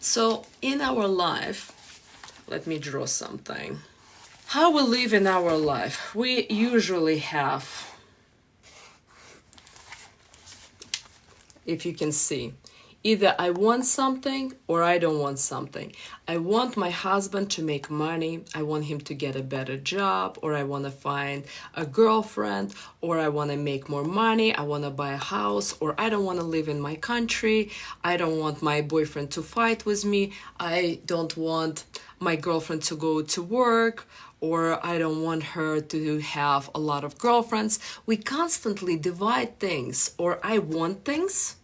So in our life, let me draw something. How we live in our life, we usually have, if you can see, either I want something or I don't want something. I want my husband to make money, I want him to get a better job, or I want to find a girlfriend, or I want to make more money, I want to buy a house, or I don't want to live in my country, I don't want my boyfriend to fight with me, I don't want my girlfriend to go to work, or I don't want her to have a lot of girlfriends. We constantly divide things, or I want things,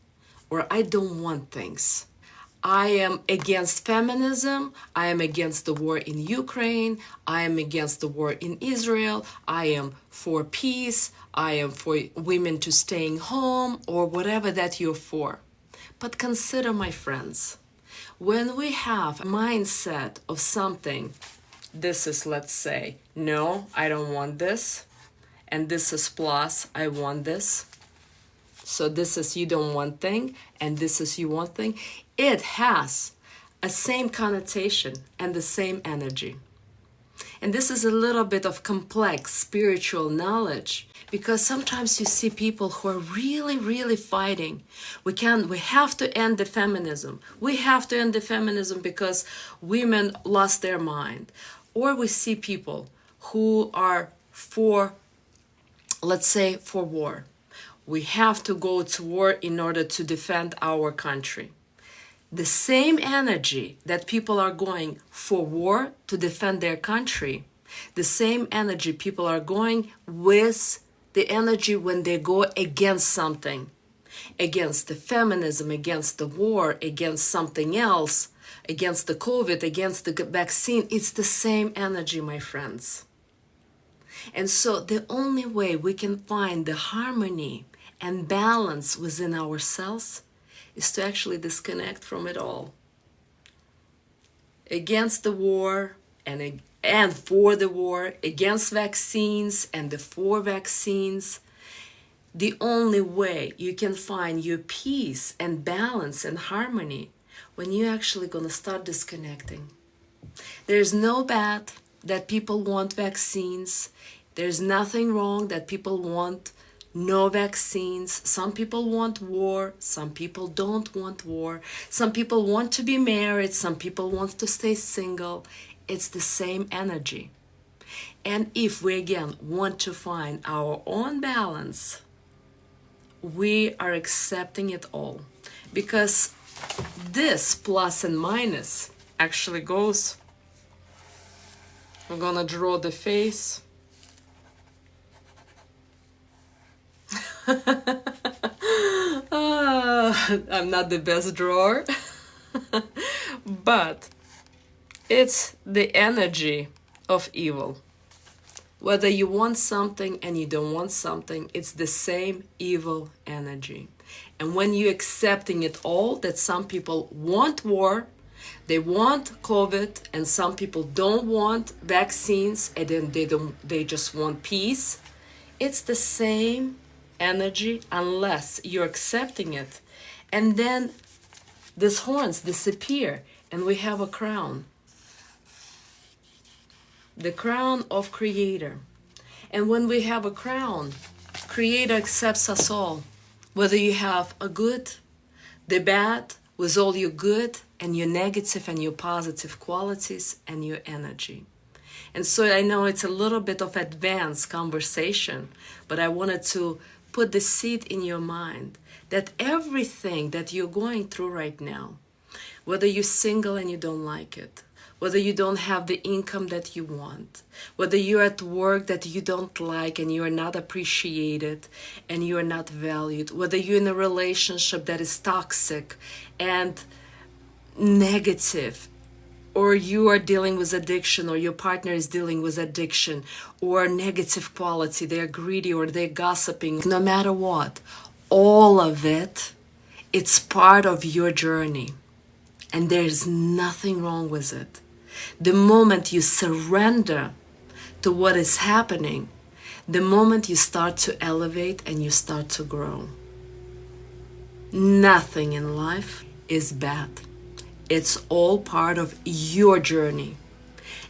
or I don't want things. I am against feminism, I am against the war in Ukraine, I am against the war in Israel, I am for peace, I am for women to staying home, or whatever that you're for. But consider, my friends, when we have a mindset of something, this is, let's say, no, I don't want this, and this is plus, I want this. So this is you don't want thing, and this is you want thing. It has a same connotation and the same energy. And this is a little bit of complex spiritual knowledge, because sometimes you see people who are really, really fighting. We have to end the feminism. We have to end the feminism because women lost their mind. Or we see people who are for, let's say, for war. We have to go to war in order to defend our country. The same energy that people are going for war to defend their country, the same energy people are going with the energy when they go against something, against the feminism, against the war, against something else, against the COVID, against the vaccine. It's the same energy, my friends. And so the only way we can find the harmony and balance within ourselves is to actually disconnect from it all. Against the war and for the war, against vaccines and the for vaccines. The only way you can find your peace and balance and harmony when you're actually going to start disconnecting. There's no bad that people want vaccines. There's nothing wrong that people want no vaccines. Some people want war. Some people don't want war. Some people want to be married. Some people want to stay single. It's the same energy. And if we again want to find our own balance, we are accepting it all. Because this plus and minus actually goes. We're gonna draw the face. I'm not the best drawer, but it's the energy of evil. Whether you want something and you don't want something, it's the same evil energy. And when you're accepting it all, that some people want war, they want COVID, and some people don't want vaccines, and then they just want peace. It's the same energy unless you're accepting it. And then these horns disappear and we have a crown. The crown of Creator. And when we have a crown, Creator accepts us all. Whether you have a good, the bad, with all your good and your negative and your positive qualities and your energy. And so I know it's a little bit of advanced conversation, but I wanted to put the seed in your mind that everything that you're going through right now, whether you're single and you don't like it, whether you don't have the income that you want, whether you're at work that you don't like and you're not appreciated and you're not valued, whether you're in a relationship that is toxic and negative, or you are dealing with addiction, or your partner is dealing with addiction, or negative quality, they're greedy or they're gossiping, no matter what, all of it, it's part of your journey. And there's nothing wrong with it. The moment you surrender to what is happening, the moment you start to elevate and you start to grow. Nothing in life is bad. It's all part of your journey.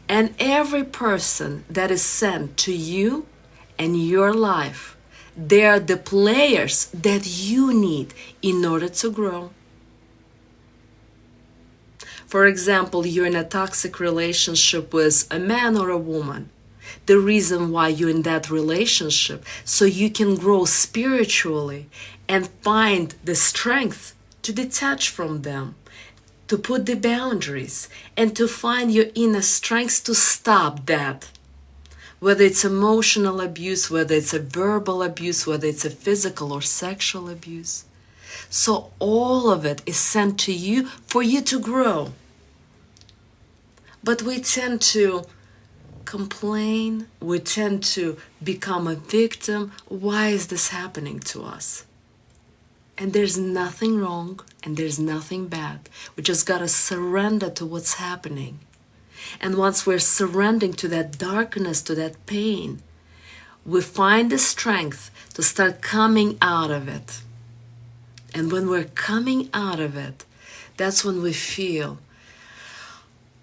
And every person that is sent to you and your life, they are the players that you need in order to grow. For example, you're in a toxic relationship with a man or a woman. The reason why you're in that relationship, so you can grow spiritually and find the strength to detach from them, to put the boundaries, and to find your inner strength to stop that. Whether it's emotional abuse, whether it's a verbal abuse, whether it's a physical or sexual abuse. So all of it is sent to you for you to grow. But we tend to complain, we tend to become a victim. Why is this happening to us? And there's nothing wrong and there's nothing bad. We just gotta surrender to what's happening. And once we're surrendering to that darkness, to that pain, we find the strength to start coming out of it. And when we're coming out of it, that's when we feel,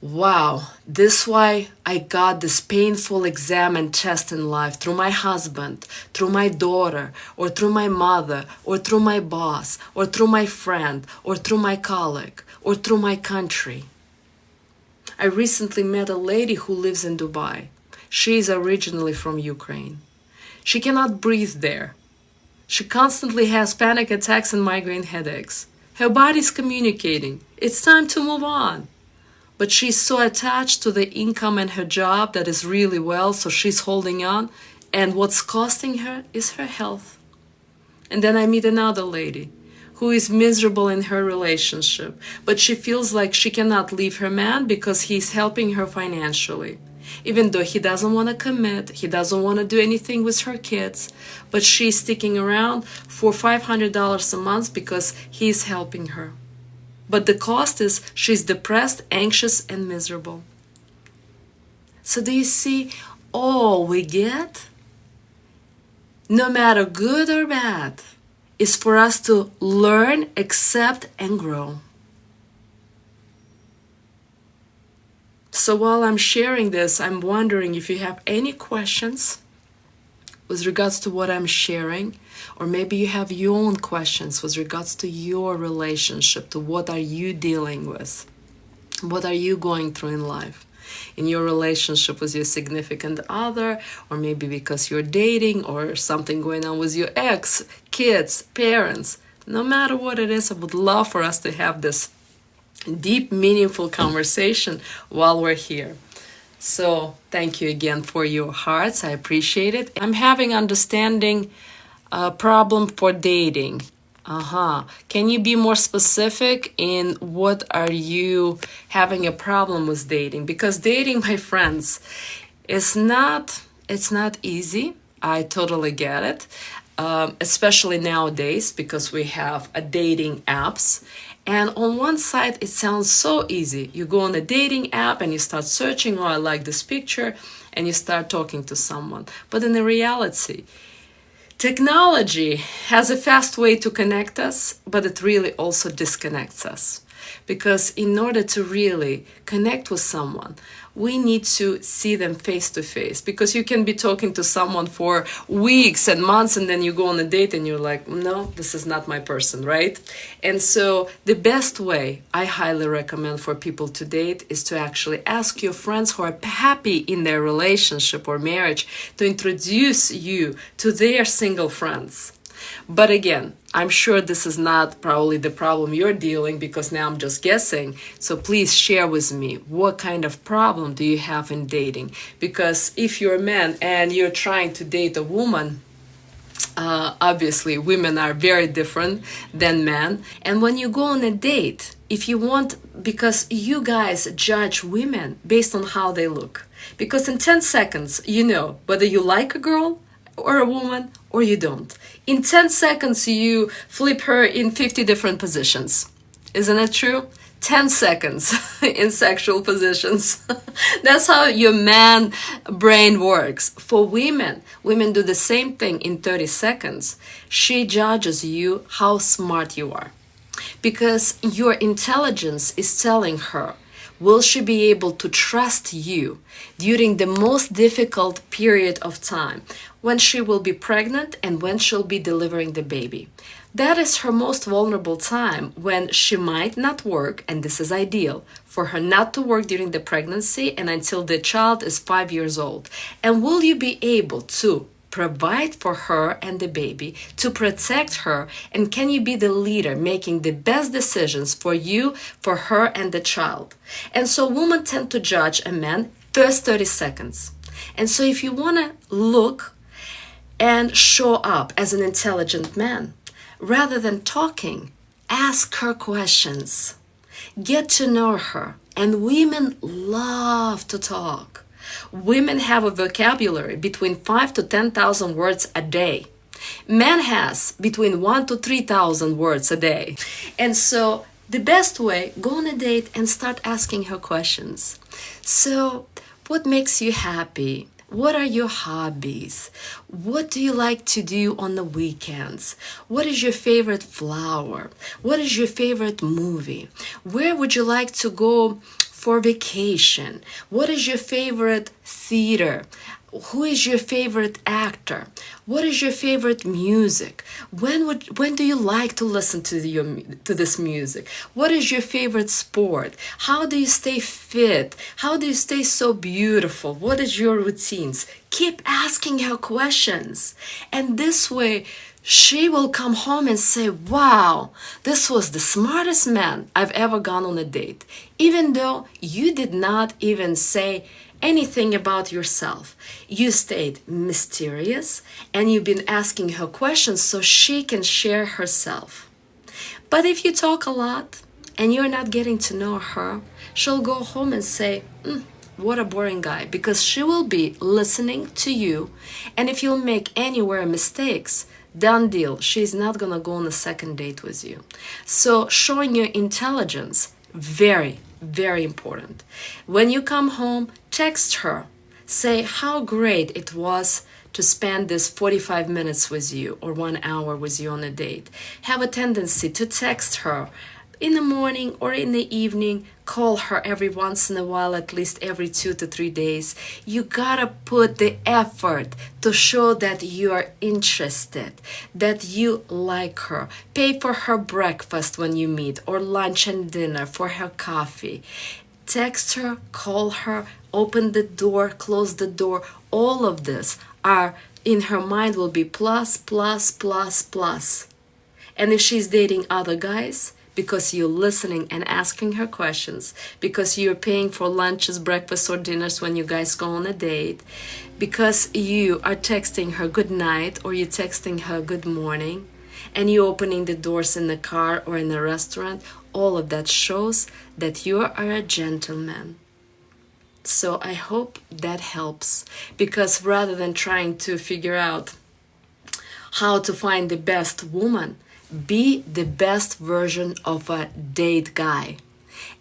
wow, this is why I got this painful exam and test in life through my husband, through my daughter, or through my mother, or through my boss, or through my friend, or through my colleague, or through my country. I recently met a lady who lives in Dubai. She is originally from Ukraine. She cannot breathe there. She constantly has panic attacks and migraine headaches. Her body's communicating. It's time to move on. But she's so attached to the income and her job that is really well, so she's holding on. And what's costing her is her health. And then I meet another lady who is miserable in her relationship, but she feels like she cannot leave her man because he's helping her financially. Even though he doesn't want to commit, he doesn't want to do anything with her kids, but she's sticking around for $500 a month because he's helping her. But the cost is she's depressed, anxious, and miserable. So do you see, all we get, no matter good or bad, is for us to learn, accept, and grow. So while I'm sharing this, I'm wondering if you have any questions with regards to what I'm sharing, or maybe you have your own questions with regards to your relationship, to what are you dealing with, what are you going through in life, in your relationship with your significant other, or maybe because you're dating, or something going on with your ex, kids, parents. No matter what it is, I would love for us to have this deep, meaningful conversation while we're here. So thank you again for your hearts. I appreciate it. I'm having understanding problem for dating. Can you be more specific in what are you having a problem with dating? Because dating, my friends, it's not easy. I totally get it. Especially nowadays because we have a dating apps. And on one side, it sounds so easy. You go on a dating app and you start searching, oh, I like this picture, and you start talking to someone. But in the reality, technology has a fast way to connect us, but it really also disconnects us. Because in order to really connect with someone, we need to see them face to face. Because you can be talking to someone for weeks and months, and then you go on a date and you're like, no, this is not my person, right? And so the best way I highly recommend for people to date is to actually ask your friends who are happy in their relationship or marriage to introduce you to their single friends. But again, I'm sure this is not probably the problem you're dealing, because now I'm just guessing. So please share with me, what kind of problem do you have in dating? Because if you're a man and you're trying to date a woman, obviously women are very different than men. And when you go on a date, if you want, because you guys judge women based on how they look. Because in 10 seconds, you know whether you like a girl or a woman or you don't. In 10 seconds, you flip her in 50 different positions. Isn't it true? 10 seconds in sexual positions. That's how your man brain works. For women do the same thing in 30 seconds. She judges you how smart you are. because your intelligence is telling her, will she be able to trust you during the most difficult period of time, when she will be pregnant and when she'll be delivering the baby? That is her most vulnerable time, when she might not work, and this is ideal for her not to work during the pregnancy and until the child is 5 years old. And will you be able to provide for her and the baby, to protect her, and can you be the leader making the best decisions for you, for her, and the child? And so women tend to judge a man first 30 seconds. And so if you want to look and show up as an intelligent man, rather than talking, ask her questions. Get to know her. And women love to talk. Women have a vocabulary between 5 to 10,000 words a day. Men has between 1 to 3,000 words a day. And so the best way, go on a date and start asking her questions. So, what makes you happy? What are your hobbies? What do you like to do on the weekends? What is your favorite flower? What is your favorite movie? Where would you like to go for vacation? What is your favorite theater? Who is your favorite actor? What is your favorite music? When do you like to listen to this music? What is your favorite sport? How do you stay fit? How do you stay so beautiful? What is your routines? Keep asking her questions. And this way, she will come home and say, wow, this was the smartest man I've ever gone on a date. Even though you did not even say anything about yourself. You stayed mysterious and you've been asking her questions so she can share herself. But if you talk a lot and you're not getting to know her, she'll go home and say, what a boring guy, because she will be listening to you. And if you'll make anywhere mistakes, done deal, she's not gonna go on a second date with you. So showing your intelligence, very, very important. When you come home, text her. Say how great it was to spend this 45 minutes with you or 1 hour with you on a date. Have a tendency to text her in the morning or in the evening. Call her every once in a while, at least every 2 to 3 days. You gotta put the effort to show that you are interested, that you like her. Pay for her breakfast when you meet, or lunch and dinner, for her coffee. Text her, call her, open the door, close the door. All of this are, in her mind, will be plus, plus, plus, plus. And if she's dating other guys, because you're listening and asking her questions, because you're paying for lunches, breakfasts, or dinners when you guys go on a date, because you are texting her good night or you're texting her good morning, and you're opening the doors in the car or in a restaurant, all of that shows that you are a gentleman. So I hope that helps, because rather than trying to figure out how to find the best woman, be the best version of a date guy.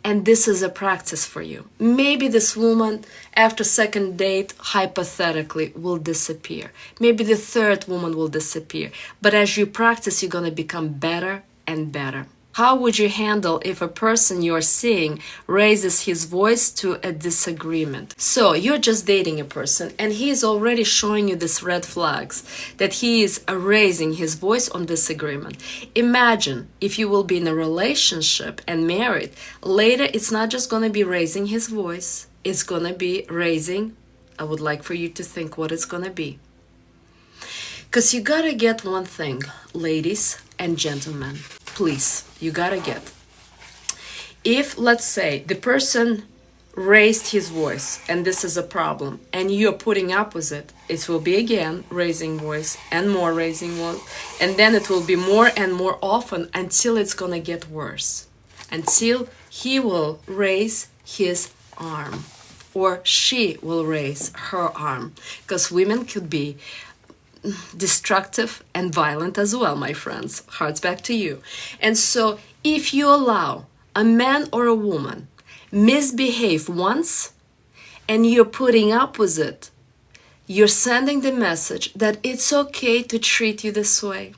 And this is a practice for you. Maybe this woman, after second date, hypothetically, will disappear. Maybe the third woman will disappear. But as you practice, you're going to become better and better. How would you handle if a person you're seeing raises his voice to a disagreement? So you're just dating a person and he's already showing you these red flags that he is raising his voice on disagreement. Imagine if you will be in a relationship and married. Later, it's not just going to be raising his voice. It's going to be raising, I would like for you to think what it's going to be. Because you got to get one thing, ladies and gentlemen. Please, you gotta get. If, let's say, the person raised his voice and this is a problem and you're putting up with it, it will be again raising voice and more raising voice, and then it will be more and more often until it's gonna get worse, until he will raise his arm or she will raise her arm, because women could be destructive and violent as well, my friends. Hearts back to you. And so if you allow a man or a woman misbehave once and you're putting up with it, you're sending the message that it's okay to treat you this way,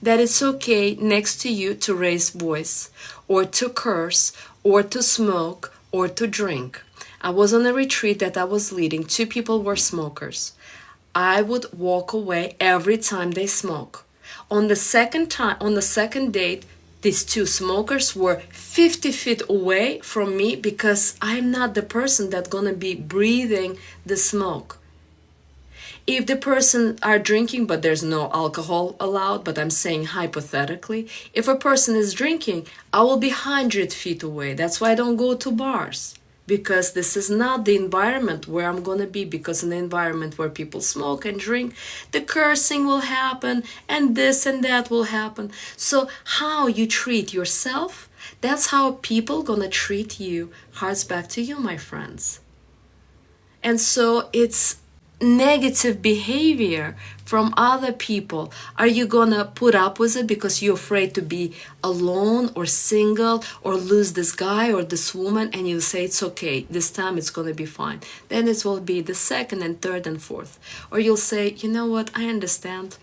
that it's okay next to you to raise voice or to curse or to smoke or to drink. I was on a retreat that I was leading. 2 people were smokers. I would walk away every time they smoke. On the second date, these 2 smokers were 50 feet away from me because I'm not the person that's gonna be breathing the smoke. If the person are drinking, but there's no alcohol allowed, but I'm saying hypothetically, if a person is drinking, I will be 100 feet away. That's why I don't go to bars, because this is not the environment where I'm gonna be, because in the environment where people smoke and drink, the cursing will happen and this and that will happen. So how you treat yourself, that's how people gonna treat you. Hearts back to you, my friends. And so it's negative behavior from other people. Are you gonna put up with it because you're afraid to be alone or single or lose this guy or this woman, and you say it's okay, this time it's gonna be fine? Then it will be the second and third and fourth. Or you'll say, you know what, I understand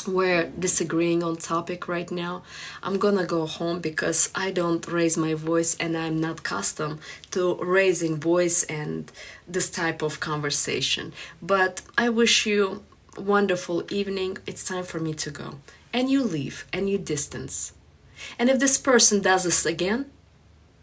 we're disagreeing on topic right now. I'm gonna go home because I don't raise my voice and I'm not accustomed to raising voice and this type of conversation. But I wish you a wonderful evening. It's time for me to go. And you leave and you distance. And if this person does this again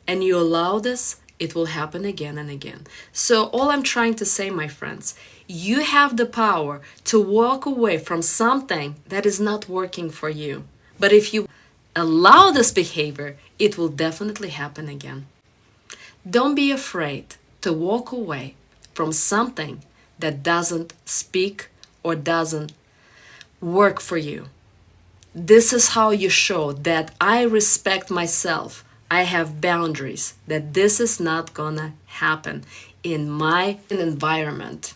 and you allow this, it will happen again and again. So all I'm trying to say, my friends, you have the power to walk away from something that is not working for you. But if you allow this behavior, it will definitely happen again. Don't be afraid to walk away from something that doesn't speak or doesn't work for you. This is how you show that I respect myself. I have boundaries, that this is not gonna happen in my environment.